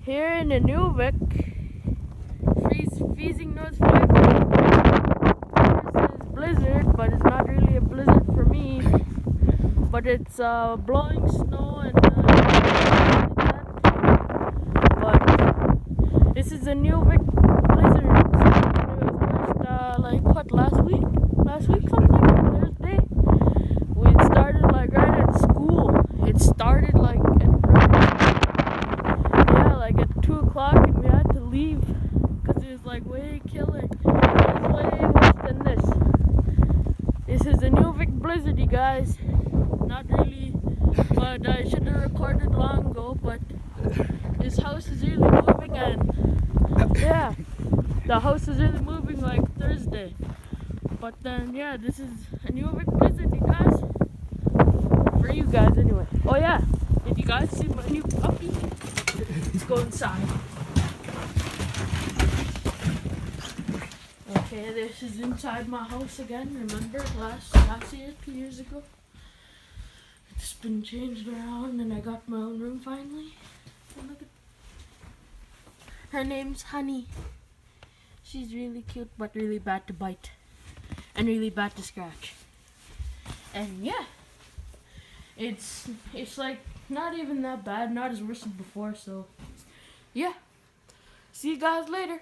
Here in inuvik, freezing North 5. This is blizzard, but it's not really a blizzard for me. But it's blowing snow and but this is a inuvik blizzard. It was first last week? Last week sometime, Thursday. It started like right at school. It started like at 2 o'clock, and we had to leave because it was like way killer. It was way worse than this. This is a inuvik blizzard, you guys. Not really, but I should have recorded long ago. But this house is really moving, and yeah, the house is really moving like Thursday. But then yeah, this is a inuvik blizzard, you guys. For you guys anyway. Oh yeah, did you guys see my new puppy? Let's go inside. Okay, this is inside my house again. Remember last year, 2 years ago? It's been changed around and I got my own room finally. And look at her name's Honey. She's really cute but really bad to bite. And really bad to scratch. And yeah. It's like not even that bad, not as worse as before, so yeah. See you guys later.